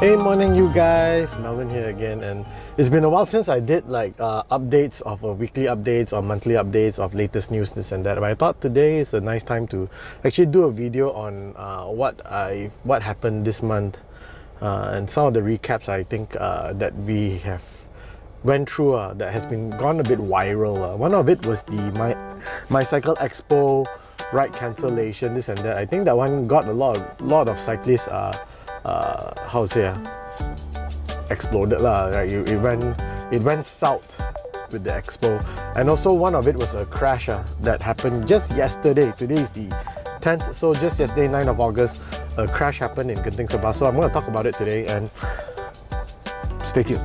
Hey, morning you guys, Melvin here again, and it's been a while since I did like updates of weekly updates or monthly updates of latest news, this and that. But I thought today is a nice time to actually do a video on what happened this month and some of the recaps I think that we have went through that has been gone a bit viral. One of it was the my Cycle Expo ride cancellation, this and that. I think that one got a lot of cyclists how to say exploded lah, right? It went south with the expo. And also one of it was a crash that happened just yesterday. Today is the 10th, so just yesterday, 9th of August, a crash happened in Genting, Sempah. So I'm going to talk about it today, and stay tuned.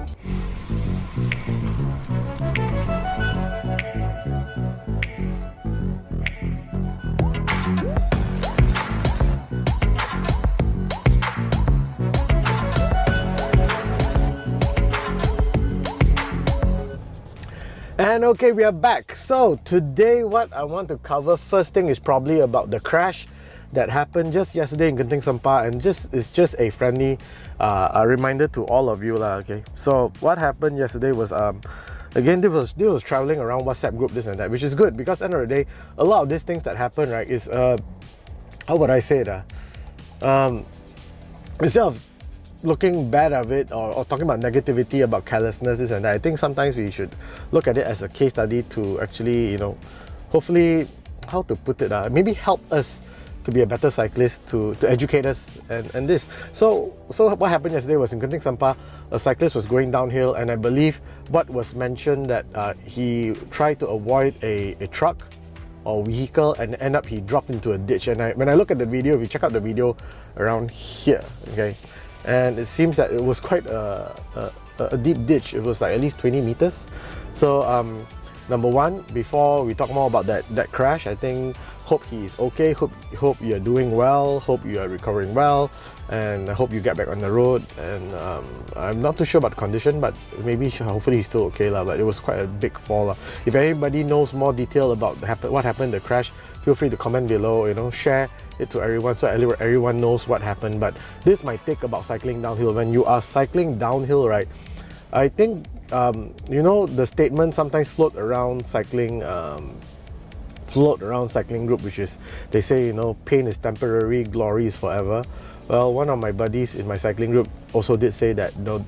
And okay, we are back. So today what I want to cover, first thing is probably about the crash that happened just yesterday in Genting, Sempah, and it's just a friendly a reminder to all of you lah. Okay, so what happened yesterday was again, this was traveling around WhatsApp group, this and that, which is good because end of the day, a lot of these things that happen, right, is how would I say it, instead of looking bad of it or talking about negativity, about carelessness, this and that, I think sometimes we should look at it as a case study to actually, you know, hopefully, how to put it, maybe help us to be a better cyclist, to educate us and this. So what happened yesterday was in Genting, Sempah, a cyclist was going downhill, and I believe what was mentioned that he tried to avoid a truck or vehicle and end up he dropped into a ditch. And when I look at the video, if you check out the video around here, okay, and it seems that it was quite a deep ditch. It was like at least 20 meters. So number one, before we talk more about that crash, I think hope he is okay, hope you're doing well, hope you are recovering well, and I hope you get back on the road. And I'm not too sure about the condition, but maybe hopefully he's still okay lah. But it was quite a big fall lah. If anybody knows more detail about what happened, the crash, feel free to comment below, you know, share it to everyone so everyone knows what happened. But this is my take about cycling downhill. When you are cycling downhill, right, I think you know, the statement sometimes float around cycling group, which is they say, you know, pain is temporary, glory is forever. Well, one of my buddies in my cycling group also did say that, you know,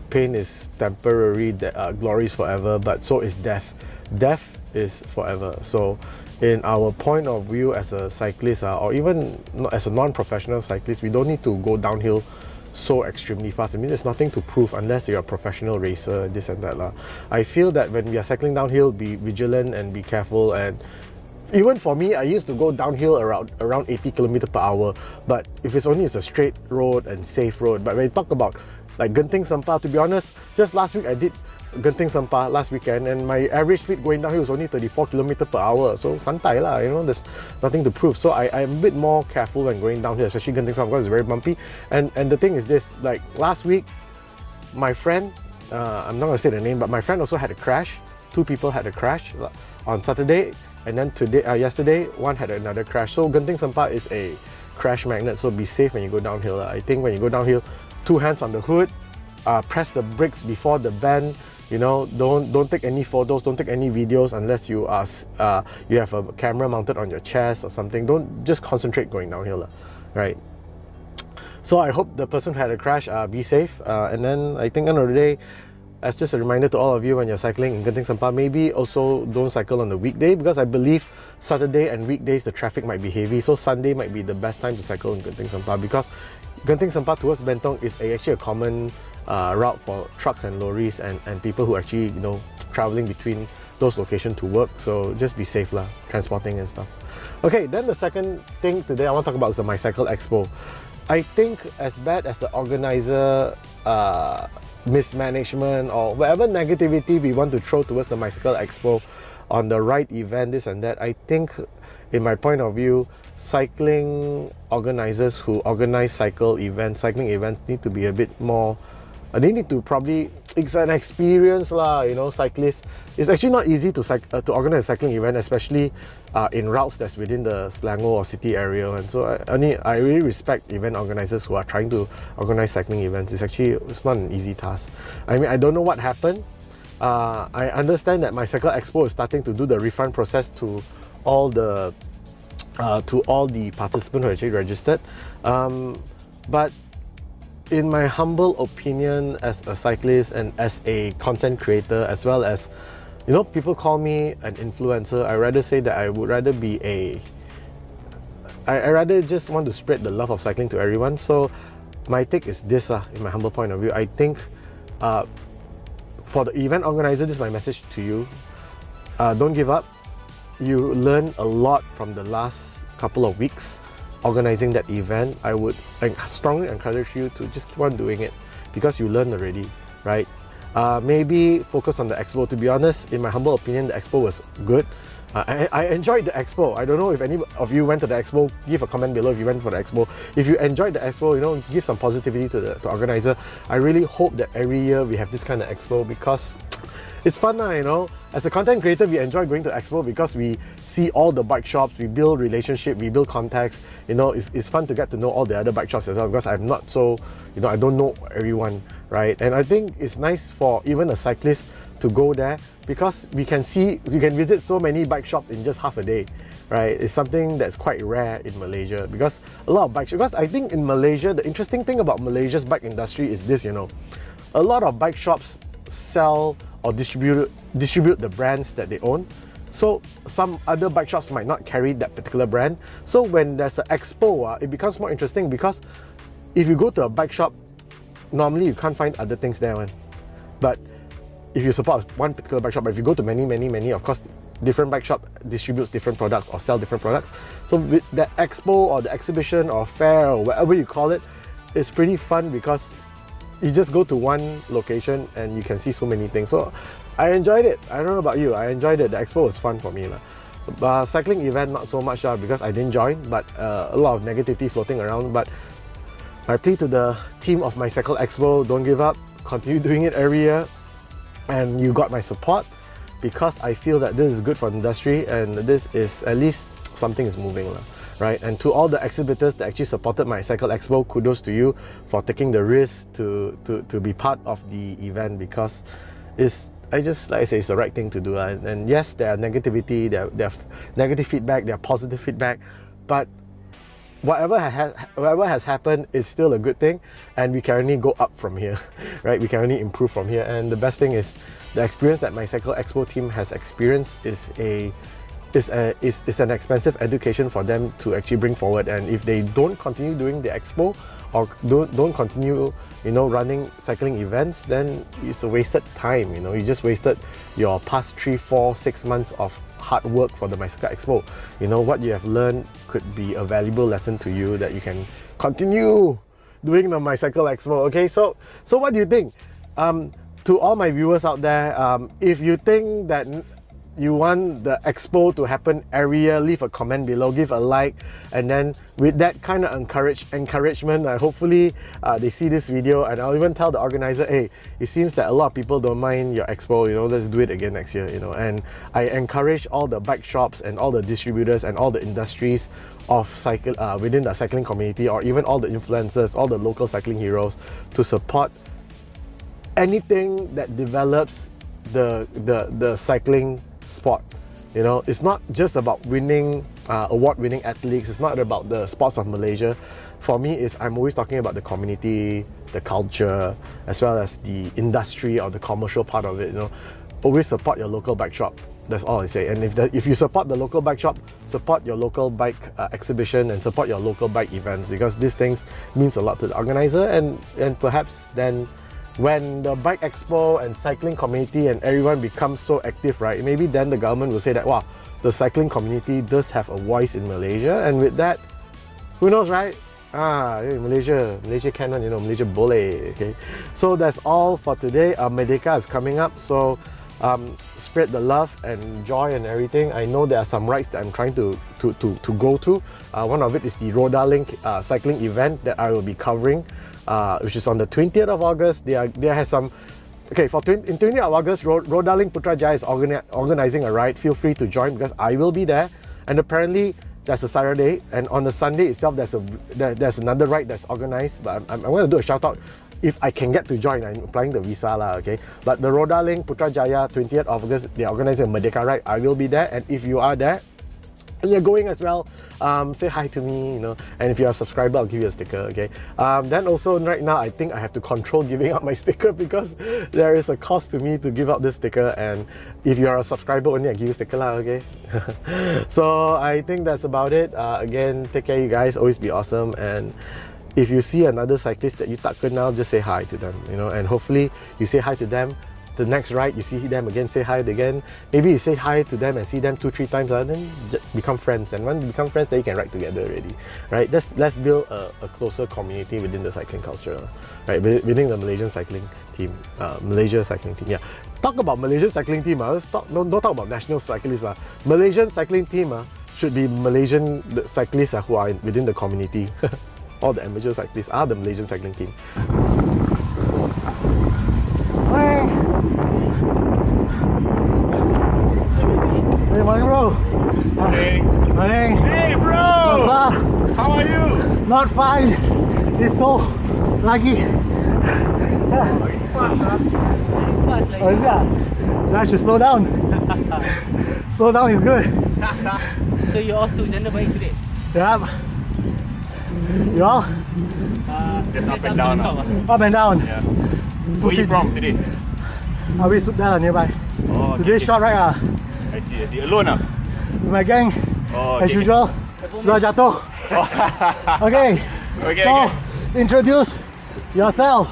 pain is temporary, glory is forever, but so is death. Death is forever. So in our point of view as a cyclist, or even as a non-professional cyclist, we don't need to go downhill so extremely fast. I mean, there's nothing to prove unless you're a professional racer, this and that lah. I feel that when we are cycling downhill, be vigilant and be careful. And even for me, I used to go downhill around 80 km/h, but if it's a straight road and safe road. But when you talk about like Genting, Sempah, to be honest, just last week I did Genting, Sempah last weekend, and my average speed going downhill was only 34 km/h. So santai lah, you know, there's nothing to prove. So I'm a bit more careful when going downhill, especially Genting, Sempah, because it's very bumpy. And the thing is this, like last week, my friend, I'm not gonna say the name, but my friend also had a crash. Two people had a crash on Saturday, and then yesterday, one had another crash. So Genting, Sempah is a crash magnet, so be safe when you go downhill. I think when you go downhill, 2 hands on the hood, press the brakes before the bend. You know, don't take any photos, don't take any videos unless you have a camera mounted on your chest or something. Don't just concentrate going downhill, right? So I hope the person who had a crash be safe. And then I think end of the day, as just a reminder to all of you when you're cycling in Genting, Sempah, maybe also don't cycle on the weekday, because I believe Saturday and weekdays the traffic might be heavy. So Sunday might be the best time to cycle in Genting, Sempah, because Genting, Sempah towards Bentong is actually a common route for trucks and lorries and people who actually, you know, traveling between those locations to work. So just be safe lah, transporting and stuff. Okay, then the second thing today I want to talk about is the My Cycle Expo. I think as bad as the organizer mismanagement or whatever negativity we want to throw towards the My Cycle Expo on the right event, this and that, I think in my point of view, cycling organizers who organize cycling events need to be a bit more They need to probably, it's an experience lah, you know, cyclists. It's actually not easy to organize a cycling event, especially in routes that's within the Selangor or city area. And so I really respect event organizers who are trying to organize cycling events. It's not an easy task. I mean, I don't know what happened. I understand that my Cycle Expo is starting to do the refund process to all the participants who actually registered. But in my humble opinion, as a cyclist and as a content creator, as well as, you know, people call me an influencer, I rather say that I would rather be I rather just want to spread the love of cycling to everyone. So my take is this, in my humble point of view, I think for the event organizer, this is my message to you. Don't give up. You learn a lot from the last couple of weeks organizing that event. I would strongly encourage you to just keep on doing it because you learned already, right? Maybe focus on the expo. To be honest, in my humble opinion, the expo was good. I enjoyed the expo. I don't know if any of you went to the expo. Give a comment below if you went for the expo. If you enjoyed the expo, you know, give some positivity to the organizer. I really hope that every year we have this kind of expo because it's fun, you know. As a content creator, we enjoy going to expo because we see all the bike shops, we build relationship, we build contacts. You know, it's fun to get to know all the other bike shops as well because I'm not so, you know, I don't know everyone, right? And I think it's nice for even a cyclist to go there because you can visit so many bike shops in just half a day, right? It's something that's quite rare in Malaysia because a lot of bike shops, because I think in Malaysia, the interesting thing about Malaysia's bike industry is this, you know, a lot of bike shops sell or distribute the brands that they own. So some other bike shops might not carry that particular brand. So when there's an expo, it becomes more interesting because if you go to a bike shop, normally you can't find other things there, man. But if you support one particular bike shop, but if you go to many, of course, different bike shop distributes different products or sell different products. So with that expo or the exhibition or fair or whatever you call it, it's pretty fun because you just go to one location and you can see so many things. So I enjoyed it. I don't know about you. I enjoyed it. The expo was fun for me. Cycling event, not so much because I didn't join, but a lot of negativity floating around. But my plea to the team of my Cycle Expo, don't give up. Continue doing it every year. And you got my support because I feel that this is good for the industry and this is at least something is moving. Right? And to all the exhibitors that actually supported my Cycle Expo, kudos to you for taking the risk to be part of the event because like I say, it's the right thing to do. And yes, there are negativity, there are negative feedback, there are positive feedback, but whatever has happened is still a good thing, and we can only go up from here, right? We can only improve from here. And the best thing is the experience that my Cycle Expo team has experienced is an expensive education for them to actually bring forward. And if they don't continue doing the expo or don't continue, you know, running cycling events, then it's a wasted time. You know, you just wasted your past 3, 4, 6 months of hard work for the Cycle Expo. You know, what you have learned could be a valuable lesson to you that you can continue doing the Cycle Expo. Okay, so what do you think? To all my viewers out there, if you think that you want the expo to happen every year, leave a comment below, give a like, and then with that kind of encouragement, hopefully they see this video, and I'll even tell the organizer, hey, it seems that a lot of people don't mind your expo, you know, let's do it again next year, you know. And I encourage all the bike shops and all the distributors and all the industries of cycle within the cycling community, or even all the influencers, all the local cycling heroes, to support anything that develops the cycling sport. You know, it's not just about winning award-winning athletes. It's not about the sports of Malaysia. For me, I'm always talking about the community, the culture, as well as the industry or the commercial part of it. You know, always support your local bike shop. That's all I say. And if you support the local bike shop, support your local bike exhibition and support your local bike events, because these things means a lot to the organizer, and perhaps then when the bike expo and cycling community and everyone becomes so active, right, maybe then the government will say that, wow, the cycling community does have a voice in Malaysia, and with that, who knows, right? Malaysia can, you know, Malaysia boleh. Okay, so that's all for today. Merdeka is coming up, so spread the love and joy and everything. I know there are some rides that I'm trying to go to. One of it is the Rodalink cycling event that I will be covering. which is on the 20th of August. They has some. Okay, in 20th of August, Rodalink Putrajaya is organizing a ride. Feel free to join because I will be there. And apparently, there's a Saturday, and on the Sunday itself, there's another ride that's organized. But I'm going to do a shout out if I can get to join. I'm applying the visa lah, okay. But the Rodalink Putrajaya 20th of August, they're organizing a Merdeka ride. I will be there, and if you are there and you're going as well, say hi to me, you know. And if you're a subscriber, I'll give you a sticker, okay. Then also right now, I think I have to control giving out my sticker because there is a cost to me to give out this sticker. And if you're a subscriber only, I give you a sticker lah, okay. So I think that's about it. Again, take care, you guys. Always be awesome. And if you see another cyclist that you tak kenal, just say hi to them, you know. And hopefully you say hi to them. The next ride, you see them again, say hi again. Maybe you say hi to them and see them 2-3 times, then become friends. And when you become friends, then you can ride together already, right? Let's build a closer community within the cycling culture, right? Within the Malaysian cycling team, Malaysia cycling team. Yeah. Talk about Malaysian cycling team. Let's don't talk about national cyclists. Malaysian cycling team should be Malaysian cyclists who are within the community. All the amateur cyclists are the Malaysian cycling team. Hey, morning, bro. Hey. Morning. Hey, bro. How are you? Not fine. It's so laggy. Oh, yeah. I should slow down. Slow down is good. So you all took gender bike today? Yeah. You all? Just up and down. Up and down. Yeah. Where are you from today? We stood there nearby. Oh, Today short ride I see. Alone with my gang. Oh, as usual. Sudah jatuh. Okay. So, introduce yourself.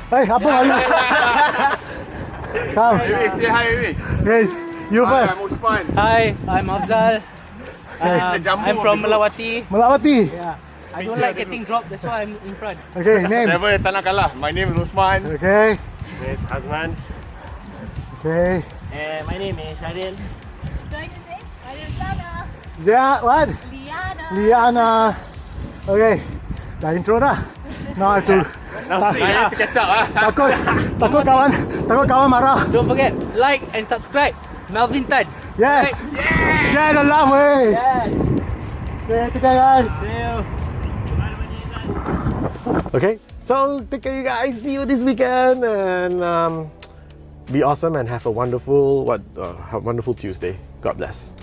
Hey, apa lagi? Come. Hey, say hi, baby. Yes, you Hi, first. I'm Usman. Hi, I'm Afzal. I'm from Melawati. Melawati. Yeah. I don't like getting dropped, that's why I'm in front. Okay, name. Never tak nak kalah. My name is Usman. Okay. This is Hazman. Okay. And my name is Sharin. Yeah, what? Liana. Okay. Dah intro dah. Now I have to. Saya to catch up Takut kawan marah. Don't forget, like and subscribe. Melvin Tan. Yes. Share the love, way. Yes. Okay, take care, guys. See you. Okay, so take care, you guys. See you this weekend, and be awesome and have a wonderful Tuesday. God bless.